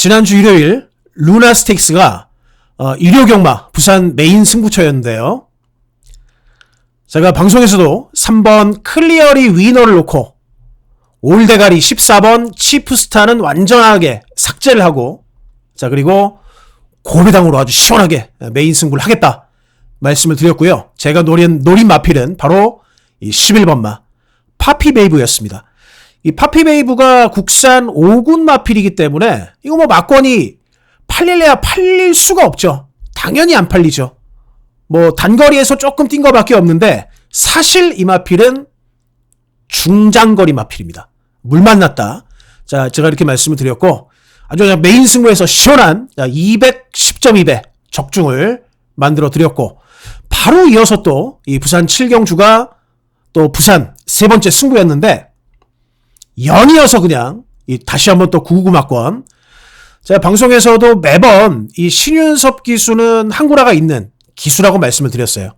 지난주 일요일 루나 스테이크스가 일요경마 부산 메인 승부처였는데요. 제가 방송에서도 3번 클리어리 위너를 놓고 올대가리 14번 치프스타는 완전하게 삭제를 하고, 자 그리고 고배당으로 아주 시원하게 메인 승부를 하겠다 말씀을 드렸고요. 제가 노린 마필은 바로 이 11번마 파피베이브였습니다. 이 파피베이브가 국산 5군 마필이기 때문에 이거 뭐 막권이 팔릴래야 팔릴 수가 없죠. 당연히 안 팔리죠. 뭐 단거리에서 조금 뛴 거밖에 없는데 사실 이 마필은 중장거리 마필입니다. 물 만났다. 자, 제가 이렇게 말씀을 드렸고 아주 그냥 메인 승부에서 시원한 210.2배 적중을 만들어 드렸고, 바로 이어서 또 이 부산 7경주가 또 부산 세 번째 승부였는데 연이어서 그냥 다시 한번 또 999 막권. 제가 방송에서도 매번 이 신윤섭 기수는 한구라가 있는 기수라고 말씀을 드렸어요.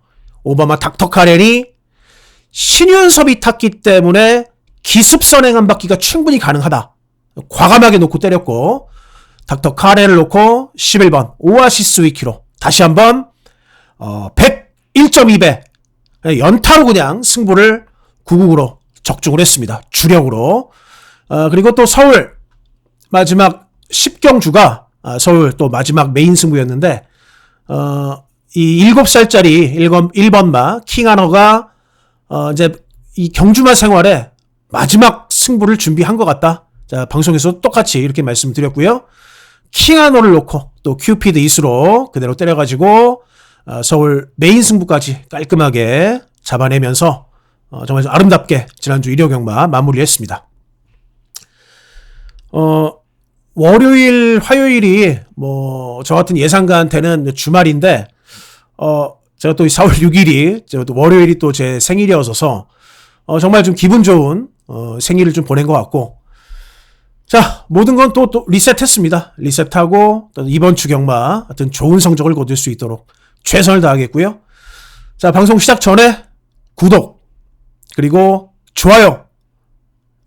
오바마 닥터 카렌이 신윤섭이 탔기 때문에 기습 선행한 받기가 충분히 가능하다. 과감하게 놓고 때렸고, 닥터 카렌을 놓고 11번 오아시스 위키로 다시 한번 101.2배 연타로 그냥 승부를 999로 적중을 했습니다. 주력으로. 그리고 또 서울 마지막 10경주가 서울 또 마지막 메인 승부였는데 이 7살짜리 1번마 킹하너가 이제 이 경주마 생활에 마지막 승부를 준비한 것 같다. 자, 방송에서 똑같이 이렇게 말씀드렸고요. 킹하너를 놓고 또 큐피드 이수로 그대로 때려가지고 서울 메인 승부까지 깔끔하게 잡아내면서 정말 아름답게 지난주 일요경마 마무리했습니다. 월요일, 화요일이 뭐 저 같은 예상가한테는 주말인데 제가 또 4월 6일이 또 월요일이 또 제 생일이어서 정말 좀 기분 좋은 생일을 좀 보낸 것 같고, 자 모든 건 또 리셋했습니다. 리셋하고 또 이번 주 경마 하여튼 좋은 성적을 거둘 수 있도록 최선을 다하겠고요. 자 방송 시작 전에 구독 그리고 좋아요,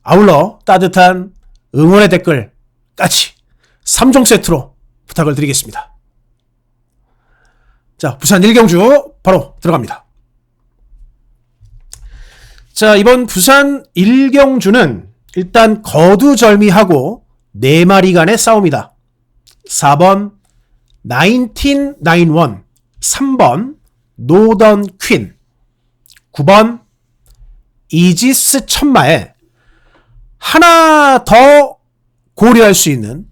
아울러 따뜻한 응원의 댓글까지 3종 세트로 부탁을 드리겠습니다. 자, 부산 1경주 바로 들어갑니다. 자, 이번 부산 1경주는 일단 거두절미하고 4마리 간의 싸움이다. 4번 1991, 3번 노던 퀸, 9번 이지스 천마에 하나 더 고려할 수 있는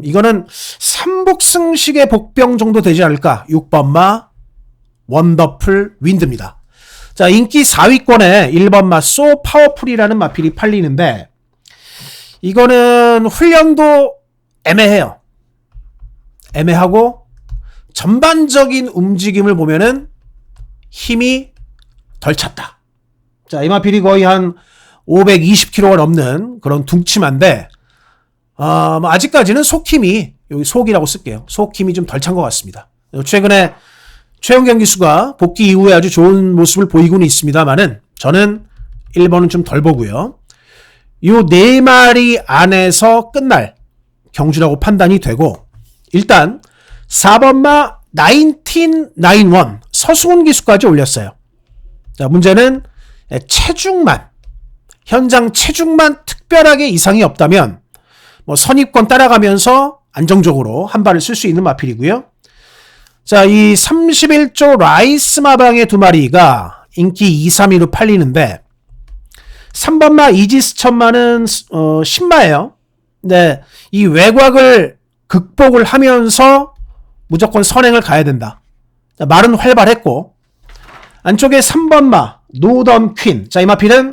이거는 삼복승식의 복병 정도 되지 않을까. 6번마 원더풀 윈드입니다. 자, 인기 4위권에 1번마 소 파워풀이라는 마필이 팔리는데 이거는 훈련도 애매해요. 애매하고 전반적인 움직임을 보면은 힘이 덜 찼다. 자, 이 마필이 거의 한 520kg가 넘는 그런 둥치마인데 뭐 아직까지는 속힘이, 여기 속이라고 쓸게요. 속힘이 좀 덜 찬 것 같습니다. 최근에 최영경 기수가 복귀 이후에 아주 좋은 모습을 보이고는 있습니다만은 저는 1번은 좀 덜 보고요. 요 4마리 안에서 끝날 경주라고 판단이 되고, 일단 4번마 1991 서승훈 기수까지 올렸어요. 자, 문제는 체중만, 현장 체중만 특별하게 이상이 없다면 뭐 선입권 따라가면서 안정적으로 한 발을 쓸 수 있는 마필이고요. 자, 이 31조 라이스 마방의 2마리가 인기 2, 3위로 팔리는데 3번마 이지스 천마는 신마예요. 근데 이 외곽을 극복을 하면서 무조건 선행을 가야 된다. 자, 말은 활발했고, 안쪽에 3번마 노던 퀸. 자, 이 마필은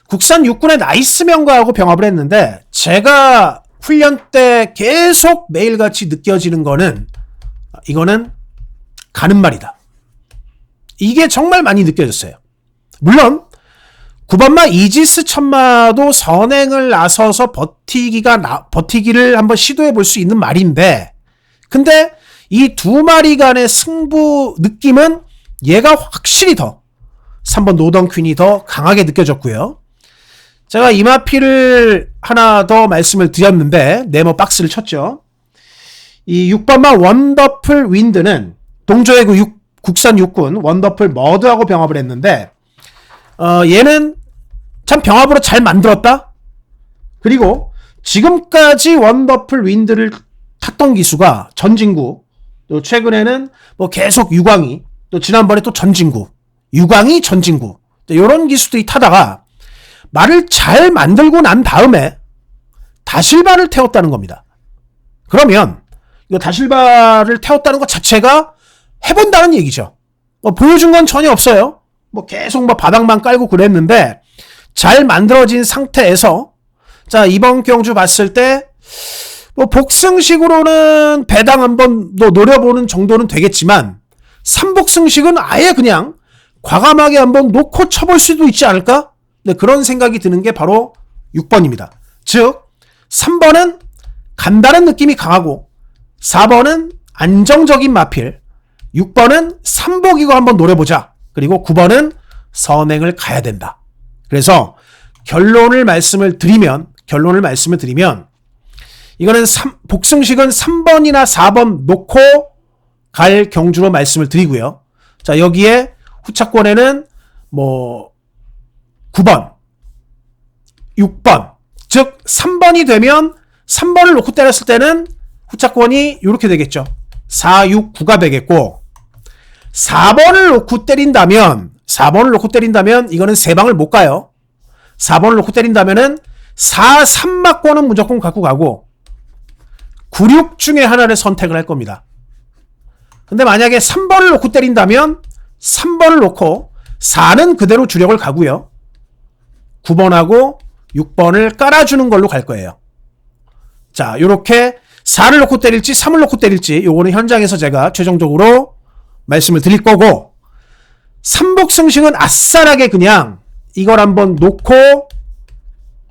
국산 육군의 나이스 명가하고 병합을 했는데 제가 훈련 때 계속 매일같이 느껴지는 거는 이거는 가는 말이다. 이게 정말 많이 느껴졌어요. 물론 9번마 이지스 천마도 선행을 나서서 버티기를 한번 시도해 볼 수 있는 말인데, 근데 이 2마리 간의 승부 느낌은 얘가 확실히 더 3번 노던 퀸이 더 강하게 느껴졌고요. 제가 이 마피를 하나 더 말씀을 드렸는데 네모 박스를 쳤죠. 이 6번마 원더풀 윈드는 동조의 그 국산 육군 원더풀 머드하고 병합을 했는데 얘는 참 병합으로 잘 만들었다. 그리고 지금까지 원더풀 윈드를 탔던 기수가 전진구, 또 최근에는 뭐 계속 유광이, 또 지난번에 또 전진구, 유광이 전진구, 이런 기수들이 타다가 말을 잘 만들고 난 다음에 다실바를 태웠다는 겁니다. 그러면 이거 다실바를 태웠다는 것 자체가 해본다는 얘기죠. 보여준 건 전혀 없어요. 계속 바닥만 깔고 그랬는데 잘 만들어진 상태에서 자, 이번 경주 봤을 때 복승식으로는 배당 한번 노려보는 정도는 되겠지만 3복승식은 아예 그냥 과감하게 한번 놓고 쳐볼 수도 있지 않을까? 네, 그런 생각이 드는 게 바로 6번입니다. 즉 3번은 간다는 느낌이 강하고 4번은 안정적인 마필, 6번은 3복이고 한번 노려보자. 그리고 9번은 선행을 가야 된다. 그래서 결론을 말씀을 드리면 이거는 복승식은 3번이나 4번 놓고 갈 경주로 말씀을 드리고요. 자, 여기에 후차권에는 9번, 6번, 즉 3번이 되면 3번을 놓고 때렸을 때는 후차권이 이렇게 되겠죠. 4, 6, 9가 되겠고 4번을 놓고 때린다면 이거는 3방을 못 가요. 4번을 놓고 때린다면은 4, 3 맞고는 무조건 갖고 가고 9, 6 중에 하나를 선택을 할 겁니다. 근데 만약에 3번을 놓고 때린다면 3번을 놓고 4는 그대로 주력을 가고요. 9번하고 6번을 깔아주는 걸로 갈 거예요. 자, 요렇게 4를 놓고 때릴지 3을 놓고 때릴지 요거는 현장에서 제가 최종적으로 말씀을 드릴 거고 3복승식은 아싸라게 그냥 이걸 한번 놓고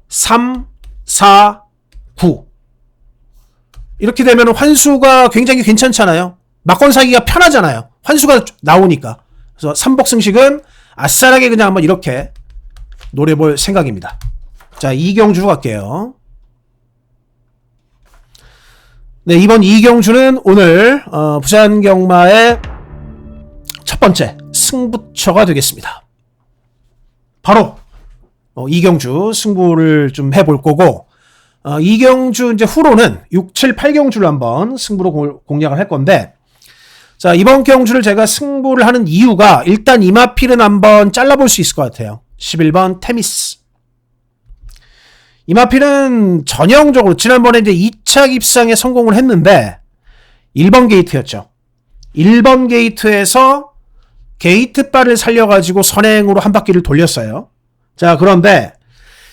3, 4, 9 이렇게 되면 환수가 굉장히 괜찮잖아요. 막건 사기가 편하잖아요. 환수가 나오니까. 그래서 3복승식은 아싸라게 그냥 한번 이렇게 노려볼 생각입니다. 자, 이경주 갈게요. 네, 이번 이경주는 오늘 부산경마의 첫 번째 승부처가 되겠습니다. 바로 이경주 승부를 좀 해볼 거고 이경주 이제 후로는 6, 7, 8경주를 한번 승부로 공략을 할 건데 자, 이번 경주를 제가 승부를 하는 이유가 일단 이마필은 한번 잘라볼 수 있을 것 같아요. 11번 테미스. 이마필은 전형적으로 지난번에 이제 2차 입상에 성공을 했는데 1번 게이트였죠. 1번 게이트에서 게이트바를 살려가지고 선행으로 한 바퀴를 돌렸어요. 자, 그런데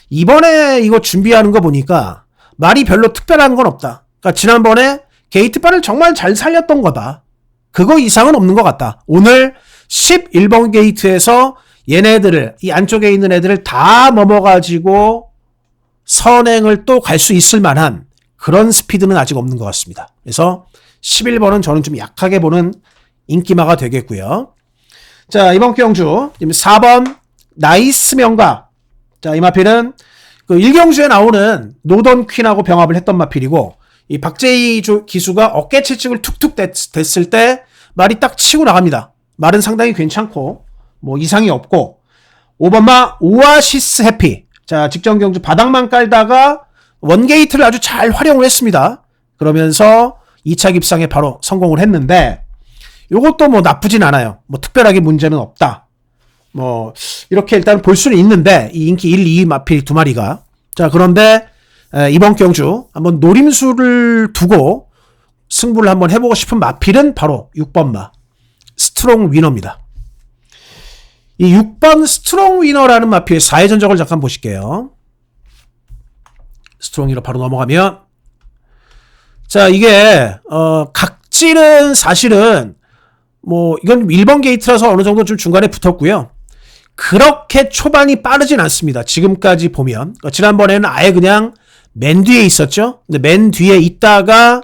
이번에 이거 준비하는 거 보니까 말이 별로 특별한 건 없다. 그러니까 지난번에 게이트바를 정말 잘 살렸던 거다. 그거 이상은 없는 것 같다. 오늘 11번 게이트에서 얘네들을, 이 안쪽에 있는 애들을 다 넘어가지고 선행을 또 갈 수 있을 만한 그런 스피드는 아직 없는 것 같습니다. 그래서 11번은 저는 좀 약하게 보는 인기마가 되겠고요. 자, 이번 경주 4번 나이스 명가. 자, 이 마필은 그 1경주에 나오는 노던 퀸하고 병합을 했던 마필이고 이 박재희 기수가 어깨 채찍을 툭툭 됐을 때 말이 딱 치고 나갑니다. 말은 상당히 괜찮고 뭐 이상이 없고 5번마 오아시스 해피. 자, 직전 경주 바닥만 깔다가 원게이트를 아주 잘 활용을 했습니다. 그러면서 2차 입상에 바로 성공을 했는데 요것도 뭐 나쁘진 않아요. 뭐 특별하게 문제는 없다. 뭐 이렇게 일단 볼 수는 있는데 이 인기 1, 2 마필 두 마리가 자, 그런데 이번 경주 한번 노림수를 두고 승부를 한번 해보고 싶은 마필은 바로 6번마 스트롱 위너입니다. 이 6번 스트롱 위너라는 마필의 4회 전적을 잠깐 보실게요. 스트롱 위너 바로 넘어가면 자, 이게 각질은 사실은 뭐 이건 1번 게이트라서 어느 정도 좀 중간에 붙었고요. 그렇게 초반이 빠르진 않습니다. 지금까지 보면 지난번에는 아예 그냥 맨 뒤에 있었죠. 근데 맨 뒤에 있다가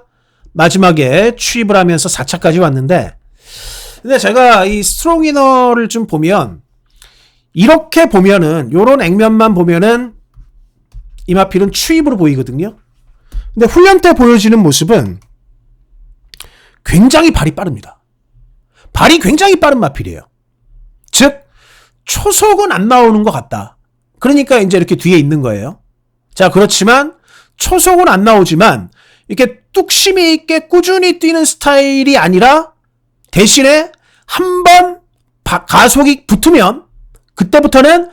마지막에 추입을 하면서 4차까지 왔는데 근데 제가 이 스트롱 위너를 좀 보면 이렇게 보면은 요런 액면만 보면은 이마필은 추입으로 보이거든요. 근데 훈련 때 보여지는 모습은 굉장히 발이 빠릅니다. 발이 굉장히 빠른 마필이에요. 즉 초속은 안 나오는 것 같다. 그러니까 이제 이렇게 뒤에 있는 거예요. 자, 그렇지만 초속은 안 나오지만 이렇게 뚝심이 있게 꾸준히 뛰는 스타일이 아니라 대신에 한번 가속이 붙으면 그때부터는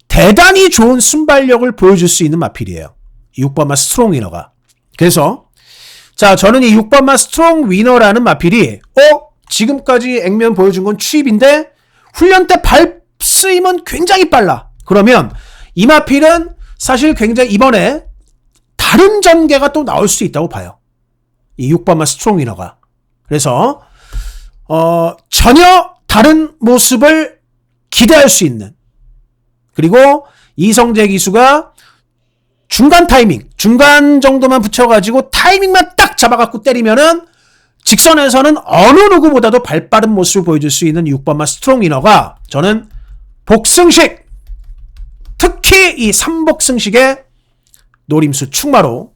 대단히 좋은 순발력을 보여줄 수 있는 마필이에요. 6번마 스트롱 위너가. 그래서 자, 저는 이 6번마 스트롱 위너라는 마필이 지금까지 액면 보여준 건 추입인데 훈련 때 발 쓰임은 굉장히 빨라. 그러면 이 마필은 사실 굉장히 이번에 다른 전개가 또 나올 수 있다고 봐요. 이 6번마 스트롱 위너가. 그래서 전혀 다른 모습을 기대할 수 있는, 그리고 이성재 기수가 중간 타이밍, 중간 정도만 붙여가지고 타이밍만 딱 잡아갖고 때리면은 직선에서는 어느 누구보다도 발빠른 모습을 보여줄 수 있는 6번마 스트롱 위너가 저는 복승식, 특히 이 3복승식의 노림수 충마로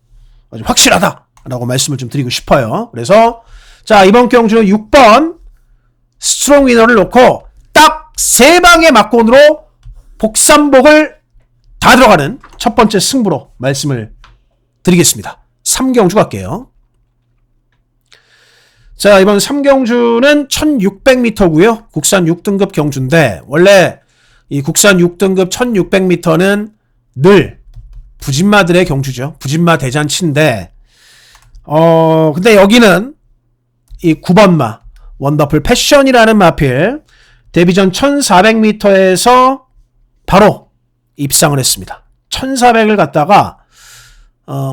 아주 확실하다라고 말씀을 좀 드리고 싶어요. 그래서 자, 이번 경주는 6번 스트롱 위너를 놓고 딱 3방의 막곤으로 복삼복을 다 들어가는 첫 번째 승부로 말씀을 드리겠습니다. 3경주 갈게요. 자, 이번 3경주는 1600m고요. 국산 6등급 경주인데 원래 이 국산 6등급 1600m는 늘 부진마들의 경주죠. 부진마 대잔치인데 근데 여기는 이 9번마 원더풀 패션이라는 마필 데뷔전 1400m에서 바로 입상을 했습니다. 1400을 갖다가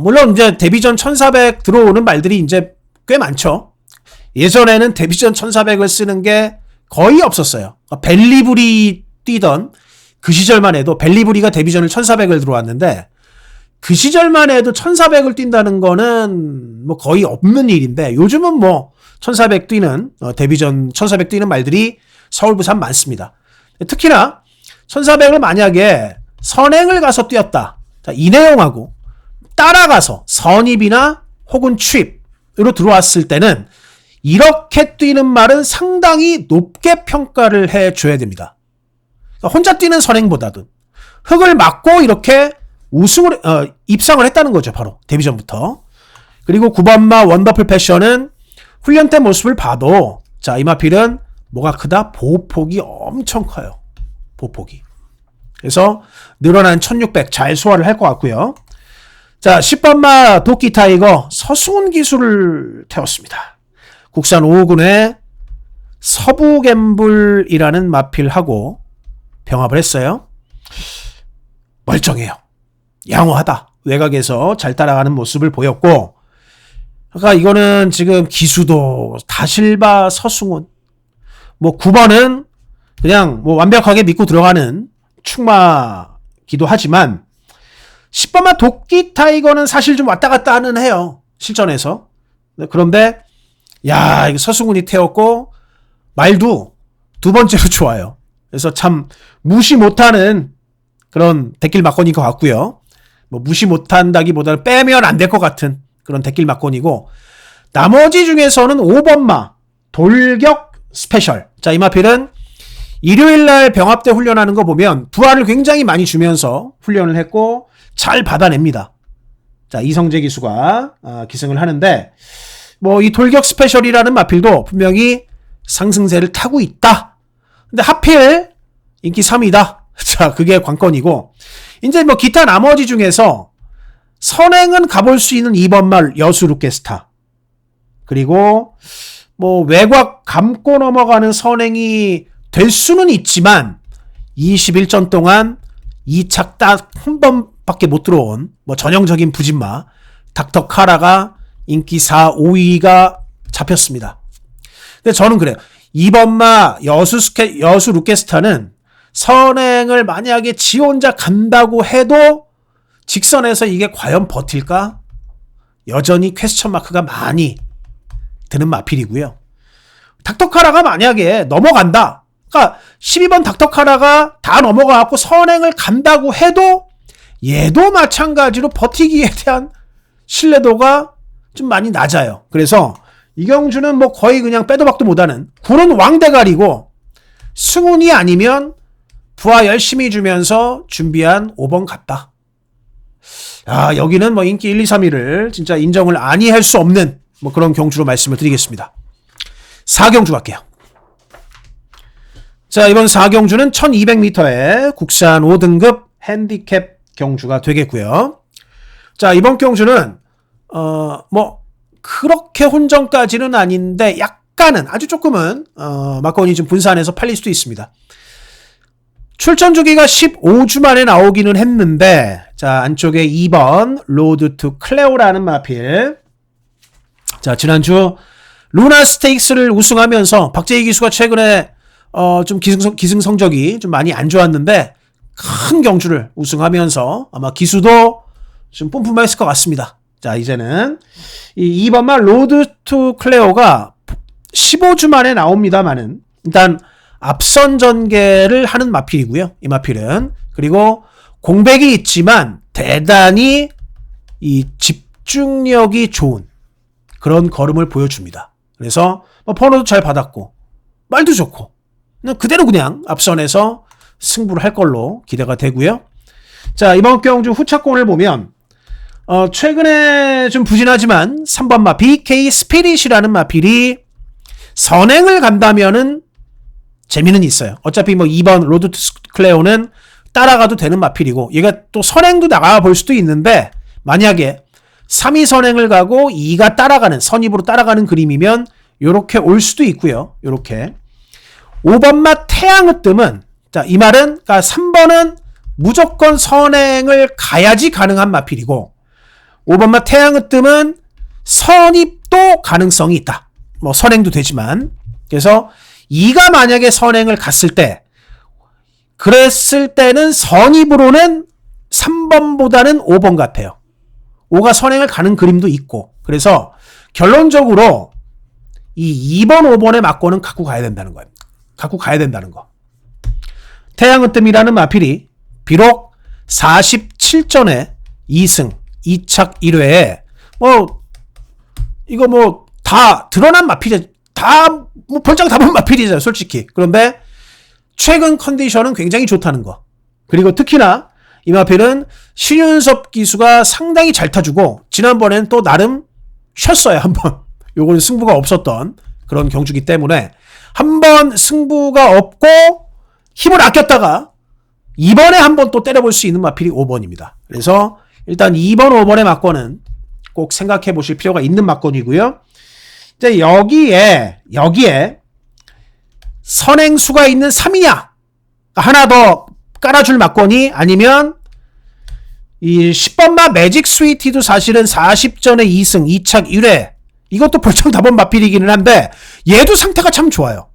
물론 이제 데뷔전 1400 들어오는 말들이 이제 꽤 많죠. 예전에는 데뷔전 1400을 쓰는 게 거의 없었어요. 벨리브리 뛰던 그 시절만 해도 벨리브리가 데뷔전을 1400을 들어왔는데 그 시절만 해도 1400을 뛴다는 거는 뭐 거의 없는 일인데 요즘은 뭐 1400 뛰는 데뷔전 1400 뛰는 말들이 서울 부산 많습니다. 특히나 1400을 만약에 선행을 가서 뛰었다. 자, 이 내용하고 따라가서 선입이나 혹은 추입으로 들어왔을 때는 이렇게 뛰는 말은 상당히 높게 평가를 해줘야 됩니다. 그러니까 혼자 뛰는 선행보다도 흙을 맞고 이렇게 입상을 했다는 거죠. 바로 데뷔전부터. 그리고 9번마 원더풀 패션은 훈련 때 모습을 봐도 자, 이마필은 뭐가 크다? 보폭이 엄청 커요. 보폭이. 그래서 늘어난 1600 잘 소화를 할 것 같고요. 자, 10번마 도끼 타이거 서승훈 기수를 태웠습니다. 국산 5호군의 서부갬불이라는 마필하고 병합을 했어요. 멀쩡해요. 양호하다. 외곽에서 잘 따라가는 모습을 보였고, 그러니까 이거는 지금 기수도 다실바 서승훈, 뭐 9번은 그냥 뭐 완벽하게 믿고 들어가는 충마기도 하지만 10번마 도끼 타이거는 사실 좀 왔다 갔다 하는 해요. 실전에서. 그런데 야, 이거 서승훈이 태웠고 말도 두 번째로 좋아요. 그래서 참 무시 못하는 그런 대길 막건인 것 같고요. 뭐 무시 못한다기보다는 빼면 안 될 것 같은 그런 대길 막건이고, 나머지 중에서는 5번마 돌격 스페셜. 자, 이 마필은 일요일날 병합대 훈련하는 거 보면 부하를 굉장히 많이 주면서 훈련을 했고 잘 받아냅니다. 자, 이성재 기수가 기승을 하는데 뭐 이 돌격 스페셜이라는 마필도 분명히 상승세를 타고 있다. 근데 하필 인기 3위다. 자, 그게 관건이고, 이제 뭐 기타 나머지 중에서 선행은 가볼 수 있는 2번말 여수 루케스타, 그리고 뭐 외곽 감고 넘어가는 선행이 될 수는 있지만 21전 동안 2착 딱 한 번밖에 못 들어온 뭐 전형적인 부진마 닥터 카라가 인기 4, 5위가 잡혔습니다. 근데 저는 그래요. 2번마 여수 루케스타는 선행을 만약에 지 혼자 간다고 해도 직선에서 이게 과연 버틸까? 여전히 퀘스천 마크가 많이 드는 마필이고요. 닥터카라가 만약에 넘어간다. 그러니까 12번 닥터카라가 다 넘어가갖고 선행을 간다고 해도 얘도 마찬가지로 버티기에 대한 신뢰도가 좀 많이 낮아요. 그래서 이 경주는 뭐 거의 그냥 빼도 박도 못하는 굴은 왕대가리고 승운이 아니면 부하 열심히 주면서 준비한 5번 같다. 야, 여기는 뭐 인기 1, 2, 3위를 진짜 인정을 아니할 수 없는 뭐 그런 경주로 말씀을 드리겠습니다. 4경주 갈게요. 자, 이번 4경주는 1200m의 국산 5등급 핸디캡 경주가 되겠고요. 자, 이번 경주는 뭐 그렇게 혼전까지는 아닌데 약간은 아주 조금은 막건이 좀 분산해서 팔릴 수도 있습니다. 출전 주기가 15주 만에 나오기는 했는데 자, 안쪽에 2번 로드 투 클레오라는 마필. 자, 지난주 루나 스테이크스를 우승하면서 박재희 기수가 최근에 좀 기승 성적이 좀 많이 안 좋았는데 큰 경주를 우승하면서 아마 기수도 좀 뿜뿜했을 것 같습니다. 자, 이제는 이 2번만 로드 투 클레오가 15주 만에 나옵니다만은 일단 앞선 전개를 하는 마필이고요. 이 마필은. 그리고 공백이 있지만 대단히 이 집중력이 좋은 그런 걸음을 보여줍니다. 그래서 뭐 번호도 잘 받았고 말도 좋고 그대로 그냥 앞선에서 승부를 할 걸로 기대가 되고요. 자, 이번 경주 후차권을 보면 최근에 좀 부진하지만 3번 마 BK 스피릿이라는 마필이 선행을 간다면은 재미는 있어요. 어차피 뭐 2번 로드 투 클레오는 따라가도 되는 마필이고 얘가 또 선행도 나가볼 수도 있는데 만약에 3위 선행을 가고 2가 따라가는 선입으로 따라가는 그림이면 요렇게 올 수도 있고요. 요렇게 5번 맛 태양의 뜸은 자, 이 말은 그러니까 3번은 무조건 선행을 가야지 가능한 마필이고 5번 맛 태양의 뜸은 선입도 가능성이 있다. 뭐 선행도 되지만 그래서 2가 만약에 선행을 갔을 때 그랬을 때는 선입으로는 3번보다는 5번 같아요. 5가 선행을 가는 그림도 있고 그래서 결론적으로 이 2번, 5번의 막권은 갖고 가야 된다는 거예요. 갖고 가야 된다는 거. 태양의 뜸이라는 마필이 비록 47전에 2승 2착 1회에 뭐 이거 뭐 다 드러난 마필이 다 뭐 벌쩍 다 본 마필이잖아요. 솔직히. 그런데 최근 컨디션은 굉장히 좋다는 거. 그리고 특히나 이 마필은 신윤섭 기수가 상당히 잘 타주고 지난번에는 또 나름 쉬었어요. 한번. 요거는 승부가 없었던 그런 경주기 때문에 한번 승부가 없고 힘을 아꼈다가 이번에 한번 또 때려볼 수 있는 마필이 5번입니다. 그래서 일단 2번, 5번의 막권은 꼭 생각해 보실 필요가 있는 막권이고요. 이제 여기에 선행수가 있는 3이냐 하나 더 깔아줄 막권이 아니면 이 10번마 매직 스위티도 사실은 40전에 2승 2착 1회 이것도 벌쩍 다본 마필이기는 한데 얘도 상태가 참 좋아요.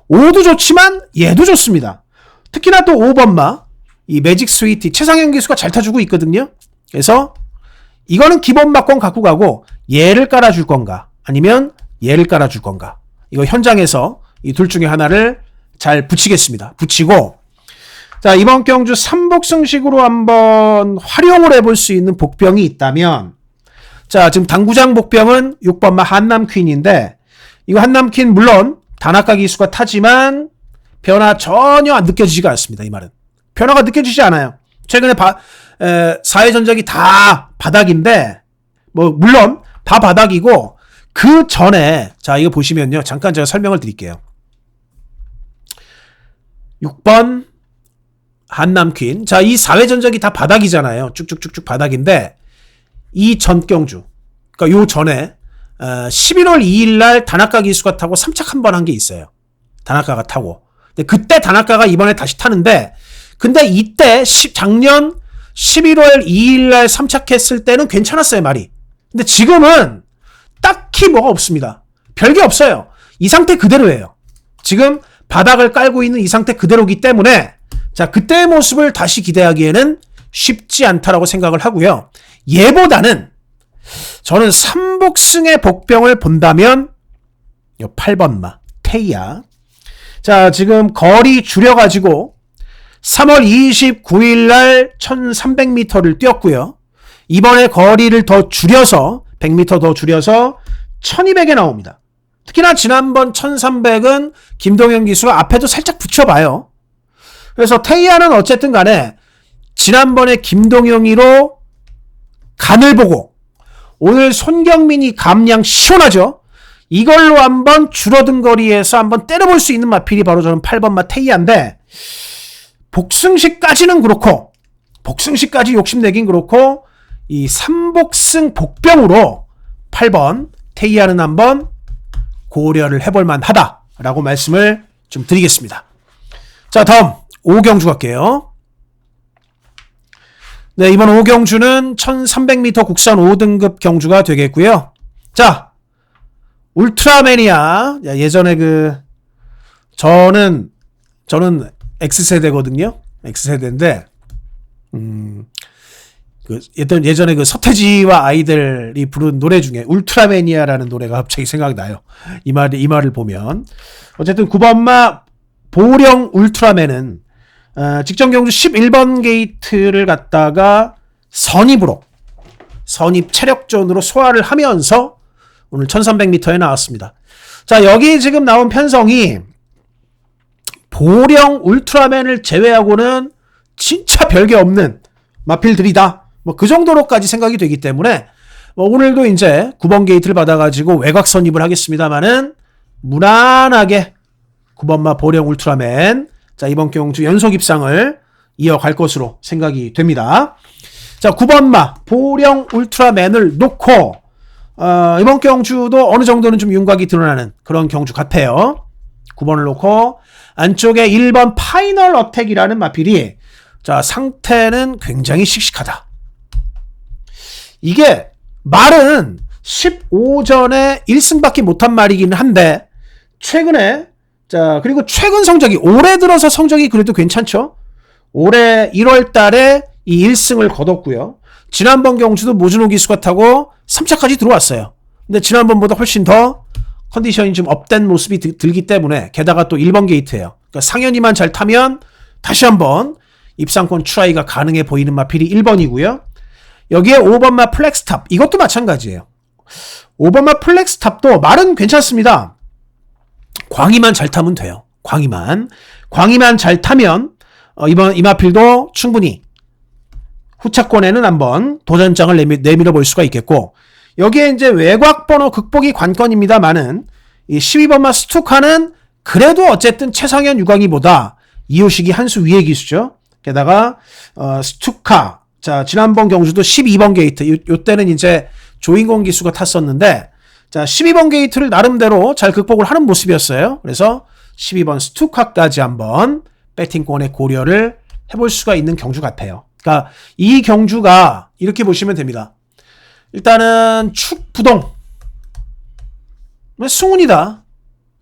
5도 좋지만 얘도 좋습니다. 특히나 또 5번마 이 매직 스위티 최상현 기수가 잘 타주고 있거든요. 그래서 이거는 기본 막권 갖고 가고 얘를 깔아줄 건가 아니면 얘를 깔아줄 건가 이거 현장에서 이 둘 중에 하나를 잘 붙이겠습니다. 붙이고 자, 이번 경주 3복승식으로 한번 활용을 해볼 수 있는 복병이 있다면 자, 지금 당구장 복병은 6번마 한남퀸인데 이거 한남퀸 물론 다나카 기수가 타지만 변화 전혀 느껴지지가 않습니다. 이 말은 변화가 느껴지지 않아요. 최근에 4회 전적이 다 바닥인데 뭐 물론 다 바닥이고 그 전에 자, 이거 보시면요. 잠깐 제가 설명을 드릴게요. 6번 한남퀸. 자, 이 4회 전적이 다 바닥이잖아요. 쭉쭉쭉쭉 바닥인데 이 전 경주 그러니까 요 전에 11월 2일 날 다나카 기수가 타고 3착 한 번 한 게 있어요. 다나카가 타고. 근데 그때 다나카가 이번에 다시 타는데 근데 이때 작년 11월 2일 날 3착했을 때는 괜찮았어요, 말이. 근데 지금은 딱히 뭐가 없습니다. 별게 없어요. 이 상태 그대로예요. 지금 바닥을 깔고 있는 이 상태 그대로기 때문에 자, 그때의 모습을 다시 기대하기에는 쉽지 않다라고 생각을 하고요. 얘보다는 저는 3복승의 복병을 본다면 8번마 테이야. 자, 지금 거리 줄여가지고 3월 29일 날 1300m를 뛰었고요. 이번에 거리를 더 줄여서 100m 더 줄여서 1200에 나옵니다. 특히나 지난번 1300은 김동현 기수가 앞에도 살짝 붙여봐요. 그래서 태희야는 어쨌든 간에 지난번에 김동영이로 간을 보고 오늘 손경민이 감량 시원하죠. 이걸로 한번 줄어든 거리에서 한번 때려볼 수 있는 마필이 바로 저는 8번마 태희야인데 복승시까지는 그렇고 복승시까지 욕심내긴 그렇고 이 3복승 복병으로 8번 태희야는 한번 고려를 해볼 만하다라고 말씀을 좀 드리겠습니다. 자, 다음 5경주 갈게요. 네, 이번 5경주는 1300m 국산 5등급 경주가 되겠고요. 자, 울트라매니아. 예전에 저는 X세대거든요. X세대인데 예전에 서태지와 아이들이 부른 노래 중에 울트라매니아라는 노래가 갑자기 생각나요. 이 말을 보면. 어쨌든 9번마 보령 울트라맨은 직전 경주 11번 게이트를 갖다가 선입 체력전으로 소화를 하면서 오늘 1300m에 나왔습니다. 자, 여기 지금 나온 편성이 보령 울트라맨을 제외하고는 진짜 별게 없는 마필들이다. 뭐 그 정도로까지 생각이 되기 때문에 오늘도 이제 9번 게이트를 받아가지고 외곽 선입을 하겠습니다만은 무난하게 9번마 보령 울트라맨, 자, 이번 경주 연속 입상을 이어갈 것으로 생각이 됩니다. 자, 9번마 보령 울트라맨을 놓고 이번 경주도 어느 정도는 좀 윤곽이 드러나는 그런 경주 같아요. 9번을 놓고 안쪽에 1번 파이널 어택이라는 마필이 자, 상태는 굉장히 씩씩하다. 이게 말은 15전에 1승밖에 못한 말이긴 한데 최근에 자, 그리고 최근 성적이 올해 들어서 성적이 그래도 괜찮죠. 올해 1월 달에 이 1승을 거뒀고요. 지난번 경주도 모준호 기수가 타고 3차까지 들어왔어요. 근데 지난번보다 훨씬 더 컨디션이 좀 업된 모습이 들기 때문에 게다가 또 1번 게이트예요. 그러니까 상현이만 잘 타면 다시 한번 입상권 트라이가 가능해 보이는 마필이 1번이고요. 여기에 5번마 플렉스탑 이것도 마찬가지예요. 5번마 플렉스탑도 말은 괜찮습니다. 광희만 잘 타면 돼요. 광희만 잘 타면 이 마필도 충분히 후차권에는 한번 도전장을 내밀어 볼 수가 있겠고 여기에 이제 외곽 번호 극복이 관건입니다만은 이 12번마 스투카는 그래도 어쨌든 최상현 유광희보다 이호식이 한 수 위의 기수죠. 게다가 스투카 자, 지난번 경주도 12번 게이트 요때는 이제 조인공 기수가 탔었는데 자, 12번 게이트를 나름대로 잘 극복을 하는 모습이었어요. 그래서 12번 스투카까지 한번 배팅권의 고려를 해볼 수가 있는 경주 같아요. 그러니까 이 경주가 이렇게 보시면 됩니다. 일단은 축부동 승운이다.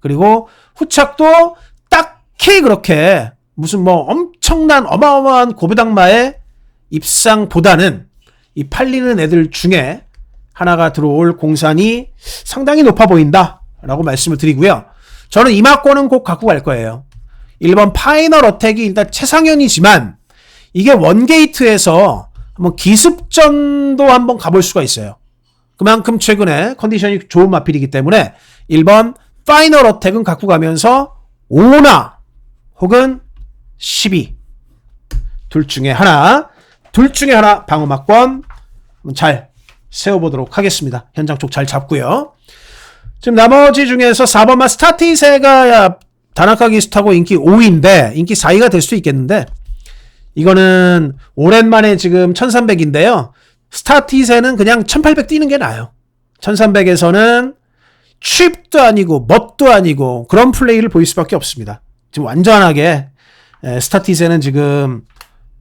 그리고 후착도 딱히 그렇게 무슨 뭐 엄청난 어마어마한 고배당마의 입상보다는 이 팔리는 애들 중에 하나가 들어올 공산이 상당히 높아 보인다 라고 말씀을 드리고요. 저는 이마권은 꼭 갖고 갈 거예요. 1번 파이널 어택이 일단 최상현이지만 이게 원게이트에서 한번 기습전도 한번 가볼 수가 있어요. 그만큼 최근에 컨디션이 좋은 마필이기 때문에 1번 파이널 어택은 갖고 가면서 5나 혹은 12 둘 중에 하나 방어막권 잘 세워보도록 하겠습니다. 현장 쪽 잘 잡고요. 지금 나머지 중에서 4번마 스타티세가 다나카 기수타고 인기 5위인데 인기 4위가 될 수도 있겠는데 이거는 오랜만에 지금 1300인데요. 스타티세는 그냥 1800 뛰는 게 나아요. 1300에서는 칩도 아니고 멋도 아니고 그런 플레이를 보일 수밖에 없습니다. 지금 완전하게 스타티세는 지금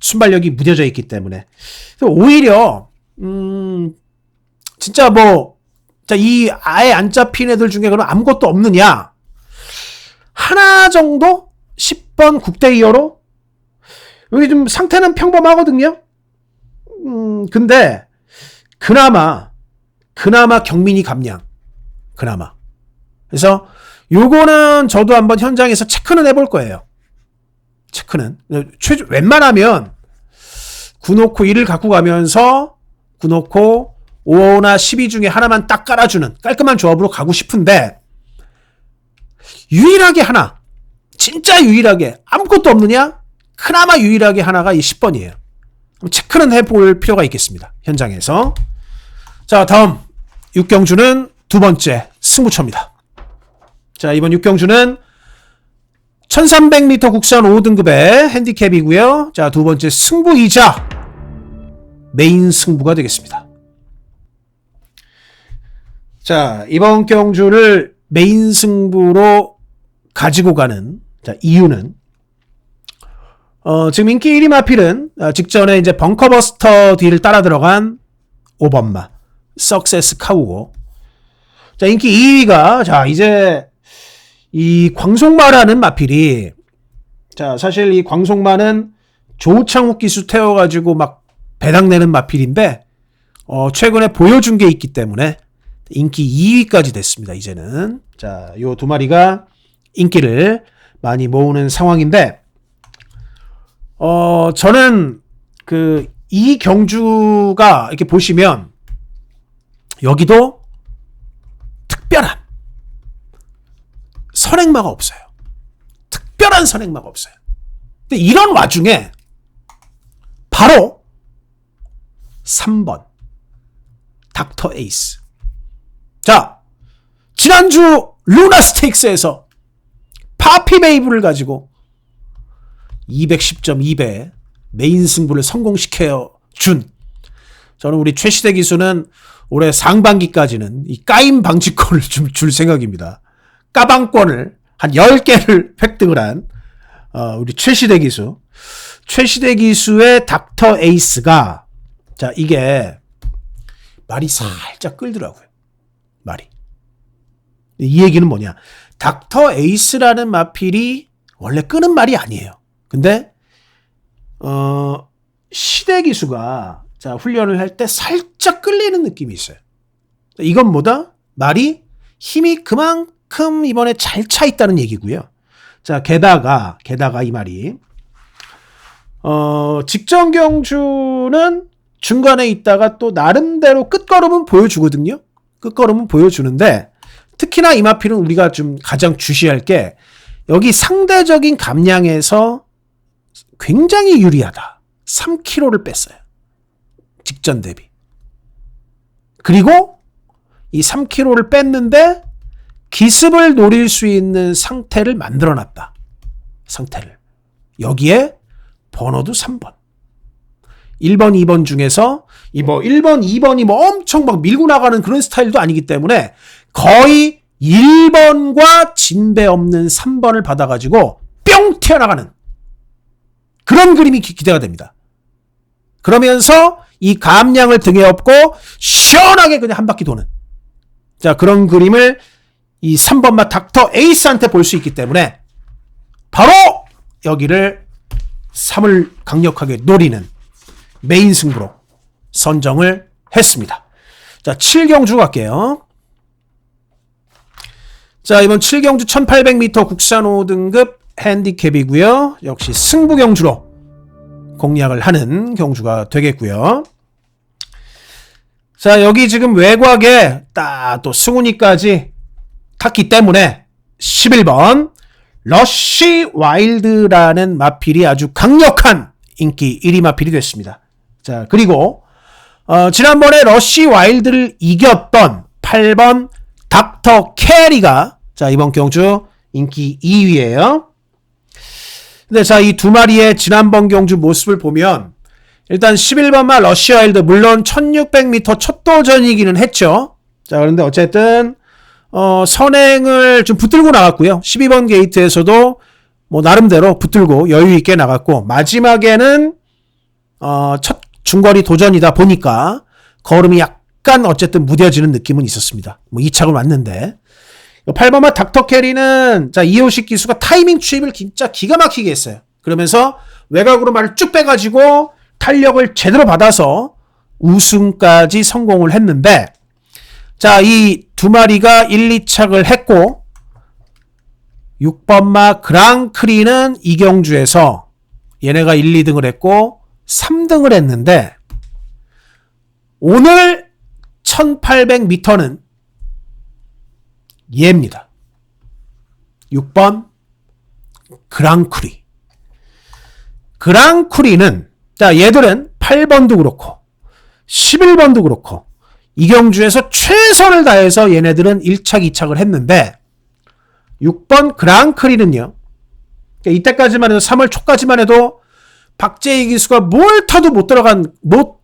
순발력이 무뎌져 있기 때문에 오히려 진짜 이 아예 안 잡힌 애들 중에 그럼 아무것도 없느냐 하나 정도 10번 국대 이어로 여기 좀 상태는 평범하거든요. 근데 그나마 경민이 감량 그나마 그래서 요거는 저도 한번 현장에서 체크는 해볼 거예요. 체크는. 웬만하면 9놓고 1을 갖고 가면서 9놓고 5나 12 중에 하나만 딱 깔아주는 깔끔한 조합으로 가고 싶은데, 유일하게 하나, 진짜 유일하게 아무것도 없느냐? 그나마 유일하게 하나가 이 10번이에요. 체크는 해볼 필요가 있겠습니다. 현장에서. 자, 다음 6경주는 두 번째 승부처입니다. 자, 이번 6경주는 1300m 국산 5등급의 핸디캡이고요. 자, 두 번째 승부이자 메인 승부가 되겠습니다. 자, 이번 경주를 메인 승부로 가지고 가는 이유는, 지금 인기 1위 마필은 직전에 이제 벙커버스터 뒤를 따라 들어간 5번마 석세스 카우고, 자, 인기 2위가 자 이제 이 광속마라는 마필이, 자, 사실 이 광속마는 조창욱 기수 태워가지고 막 배당내는 마필인데, 최근에 보여준 게 있기 때문에 인기 2위까지 됐습니다. 이제는. 자, 요 두 마리가 인기를 많이 모으는 상황인데, 저는 이 경주가 이렇게 보시면 여기도 특별한 선행마가 없어요. 특별한 선행마가 없어요. 근데 이런 와중에 바로 3번 닥터 에이스. 자, 지난주 루나 스테이크스에서 파피베이브를 가지고 210.2배 메인 승부를 성공시켜 준, 저는 우리 최시대 기수는 올해 상반기까지는 이 까임 방지권을 좀 줄 생각입니다. 까방권을 한 10개를 획득을 한 우리 최시대 기수의 닥터 에이스가, 자, 이게 말이 살짝 끌더라고요. 말이. 이 얘기는 뭐냐? 닥터 에이스라는 마필이 원래 끄는 말이 아니에요. 근데 시대 기수가 자 훈련을 할 때 살짝 끌리는 느낌이 있어요. 이건 뭐다? 말이 힘이 그만큼 이번에 잘 차 있다는 얘기고요. 자, 게다가 이 말이 직전 경주는 중간에 있다가 또 나름대로 끝걸음은 보여주거든요. 끝걸음은 보여주는데, 특히나 이 마필은 우리가 좀 가장 주시할 게, 여기 상대적인 감량에서 굉장히 유리하다. 3kg를 뺐어요. 직전 대비. 그리고 이 3kg를 뺐는데 기습을 노릴 수 있는 상태를 만들어놨다. 상태를. 여기에 번호도 3번. 1번, 2번 중에서 1번, 2번이 엄청 막 밀고 나가는 그런 스타일도 아니기 때문에 거의 1번과 진배 없는 3번을 받아가지고 뿅 튀어나가는 그런 그림이 기대가 됩니다. 그러면서 이 감량을 등에 업고 시원하게 그냥 한 바퀴 도는, 자, 그런 그림을 이 3번마 닥터 에이스한테 볼 수 있기 때문에 바로 여기를 3을 강력하게 노리는 메인 승부로 선정을 했습니다. 자, 7경주 갈게요. 자, 이번 7경주 1800m 국산 5등급 핸디캡이고요. 역시 승부 경주로 공략을 하는 경주가 되겠고요. 자, 여기 지금 외곽에 딱 또 승훈이까지 탔기 때문에 11번 러쉬 와일드라는 마필이 아주 강력한 인기 1위 마필이 됐습니다. 자, 그리고 지난번에 러쉬 와일드를 이겼던 8번 닥터 캐리가 자, 이번 경주 인기 2위예요. 근데 자, 이 두 마리의 지난번 경주 모습을 보면 일단 11번마 러쉬 와일드, 물론 1600m 첫 도전이기는 했죠. 자, 그런데 어쨌든 선행을 좀 붙들고 나갔고요. 12번 게이트에서도 뭐 나름대로 붙들고 여유 있게 나갔고, 마지막에는 첫 중거리 도전이다 보니까 걸음이 약간 어쨌든 무뎌지는 느낌은 있었습니다. 뭐 2착을 왔는데, 8번마 닥터 캐리는 자, 이호식 기수가 타이밍 추입을 진짜 기가 막히게 했어요. 그러면서 외곽으로 말을 쭉 빼가지고 탄력을 제대로 받아서 우승까지 성공을 했는데, 자, 이 두 마리가 1, 2착을 했고, 6번마 그랑크리는 이경주에서 얘네가 1, 2등을 했고 3등을 했는데 오늘 1800m는 얘입니다. 6번 그랑크리. 그랑크리는 자 얘들은 8번도 그렇고 11번도 그렇고 이경주에서 최선을 다해서 얘네들은 1착, 2착을 했는데 6번 그랑크리는요. 이때까지만 해도 3월 초까지만 해도 박재희 기수가 뭘 타도 못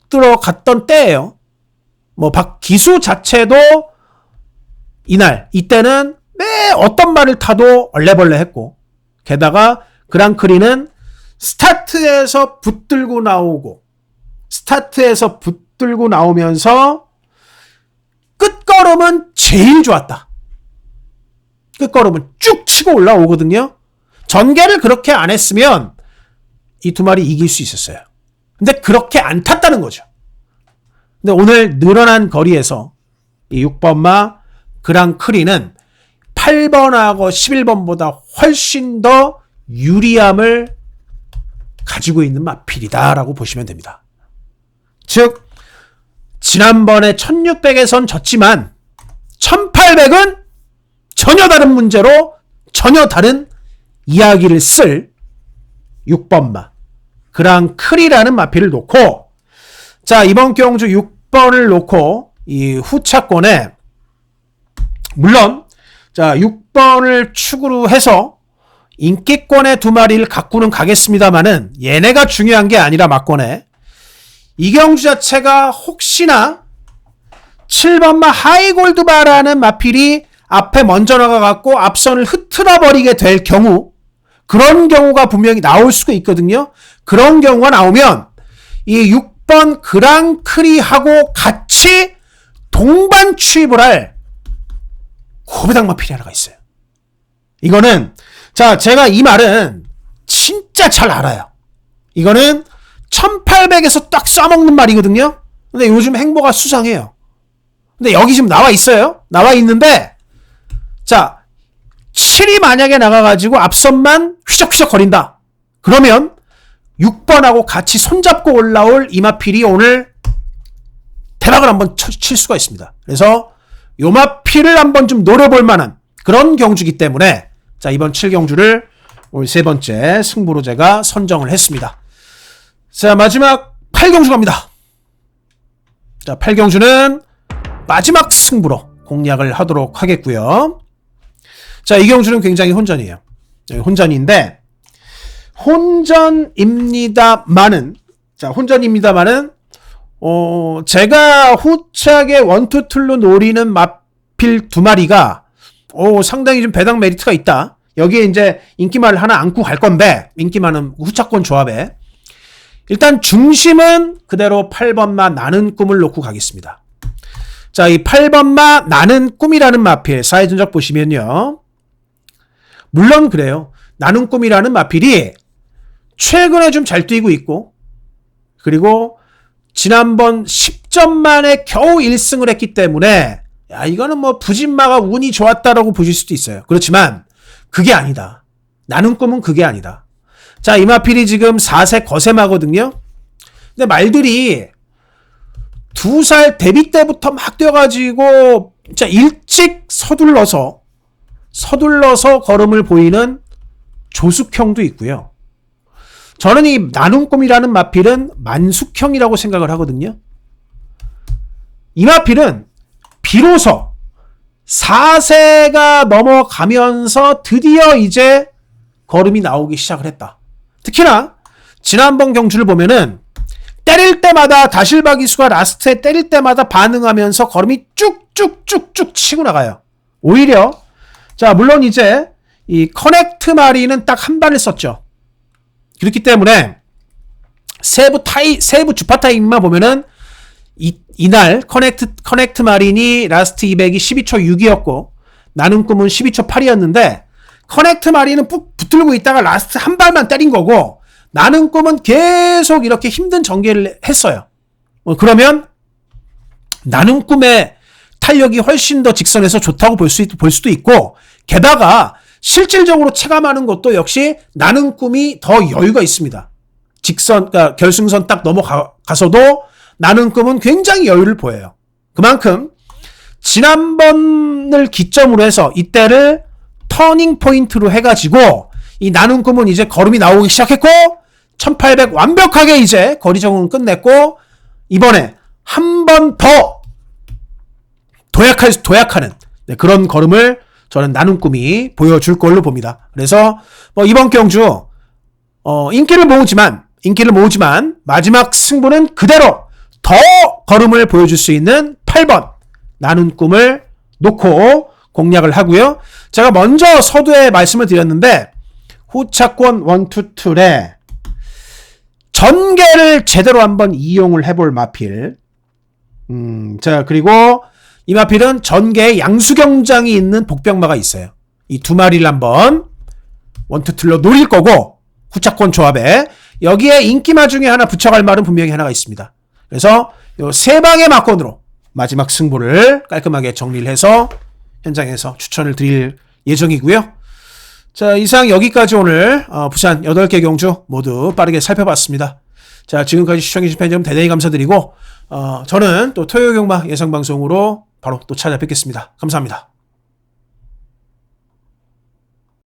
들어갔던 때예요. 뭐 박기수 자체도 이때는 매 어떤 말을 타도 얼레벌레 했고 게다가 그랑크리는 스타트에서 붙들고 나오면서 끝걸음은 제일 좋았다. 끝걸음은 쭉 치고 올라오거든요. 전개를 그렇게 안 했으면 이 두 마리 이길 수 있었어요. 근데 그렇게 안 탔다는 거죠. 근데 오늘 늘어난 거리에서 이 6번마 그랑크리는 8번하고 11번보다 훨씬 더 유리함을 가지고 있는 마필이다라고 보시면 됩니다. 즉 지난번에 1600에선 졌지만 1800은 전혀 다른 문제로 전혀 다른 이야기를 쓸 6번마 그랑크리라는 마필을 놓고 자 이번 경주 6번을 놓고 이 후차권에 물론 자 6번을 축으로 해서 인기권의 두 마리를 갖고는 가겠습니다만은 얘네가 중요한 게 아니라 막권에 이경주 자체가 혹시나 7번마 하이골드바라는 마필이 앞에 먼저 나가갖고 앞선을 흐트러 버리게 될 경우 그런 경우가 분명히 나올 수가 있거든요. 그런 경우가 나오면 이 6번 그랑크리하고 같이 동반 취입을 할 고배당 마필이 하나가 있어요. 이거는 자 제가 이 말은 진짜 잘 알아요. 이거는 1800에서 딱 쏴먹는 말이거든요. 근데 요즘 행보가 수상해요. 근데 여기 지금 나와 있어요. 나와 있는데 자 7이 만약에 나가가지고 앞선만 휘적휘적 거린다. 그러면 6번하고 같이 손잡고 올라올 이마필이 오늘 대박을 한번 칠 수가 있습니다. 그래서 요 마필을 한번 좀 노려볼 만한 그런 경주기 때문에 자 이번 7경주를 오늘 세 번째 승부로 제가 선정을 했습니다. 자 마지막 8경주 갑니다. 자 8경주는 마지막 승부로 공략을 하도록 하겠고요. 자, 이 경주는 굉장히 혼전이에요. 혼전인데 혼전입니다만은 제가 후차게 원투툴로 노리는 마필 두 마리가 상당히 좀 배당 메리트가 있다. 여기에 이제 인기말을 하나 안고 갈 건데 인기말은 후차권 조합에 일단 중심은 그대로 8번마 나는 꿈을 놓고 가겠습니다. 자, 이 8번마 나는 꿈이라는 마필 사회 전적 보시면요. 물론 그래요. 나는 꿈이라는 마필이 최근에 좀 잘 뛰고 있고 그리고 지난번 10점 만에 겨우 1승을 했기 때문에 야 이거는 뭐 부진마가 운이 좋았다라고 보실 수도 있어요. 그렇지만 그게 아니다. 나는 꿈은 그게 아니다. 자, 이 마필이 지금 4세 거세마거든요. 근데 말들이 2살 데뷔 때부터 막 뛰어가지고 진짜 일찍 서둘러서 걸음을 보이는 조숙형도 있고요. 저는 이 나눔 꿈이라는 마필은 만숙형이라고 생각을 하거든요. 이 마필은 비로소 4세가 넘어가면서 드디어 이제 걸음이 나오기 시작을 했다. 특히나 지난번 경주를 보면은 때릴 때마다 다실바 기수가 라스트에 때릴 때마다 반응하면서 걸음이 쭉쭉쭉쭉 치고 나가요. 오히려 자 물론 이제 이 커넥트 마리는 딱 한 발을 썼죠. 그렇기 때문에 세부 주파 타임만 보면은 이날 커넥트 마린이 라스트 200이 12초 6이었고 나는 꿈은 12초 8이었는데 커넥트 마린은 붙들고 있다가 라스트 한 발만 때린 거고 나는 꿈은 계속 이렇게 힘든 전개를 했어요. 그러면 나는 꿈의 탄력이 훨씬 더 직선에서 좋다고 볼 수도 있고 게다가 실질적으로 체감하는 것도 역시 나는 꿈이 더 여유가 있습니다. 그러니까 결승선 딱 넘어가서도 나는 꿈은 굉장히 여유를 보여요. 그만큼 지난번을 기점으로 해서 이때를 터닝 포인트로 해가지고 이 나는 꿈은 이제 걸음이 나오기 시작했고 1800 완벽하게 이제 거리 적응을 끝냈고 이번에 한 번 더 도약하는 그런 걸음을 저는 나는 꿈이 보여줄 걸로 봅니다. 그래서 이번 경주 인기를 모으지만 마지막 승부는 그대로 더 걸음을 보여줄 수 있는 8번 나는 꿈을 놓고 공략을 하고요. 제가 먼저 서두에 말씀을 드렸는데 후차권 1, 2, 2에 전개를 제대로 한번 이용을 해볼 마필. 자, 그리고 이 마필은 전개에 양수경장이 있는 복병마가 있어요. 이 두 마리를 한번 1, 2, 2로 노릴 거고 후차권 조합에 여기에 인기마 중에 하나 붙여갈 말은 분명히 하나가 있습니다. 그래서 요 세 방의 마건으로 마지막 승부를 깔끔하게 정리를 해서 현장에서 추천을 드릴 예정이고요. 자, 이상 여기까지 오늘 부산 8개 경주 모두 빠르게 살펴봤습니다. 자, 지금까지 시청해주신 팬 여러분 대단히 감사드리고 저는 또 토요일 경마 예상방송으로 바로 또 찾아뵙겠습니다. 감사합니다.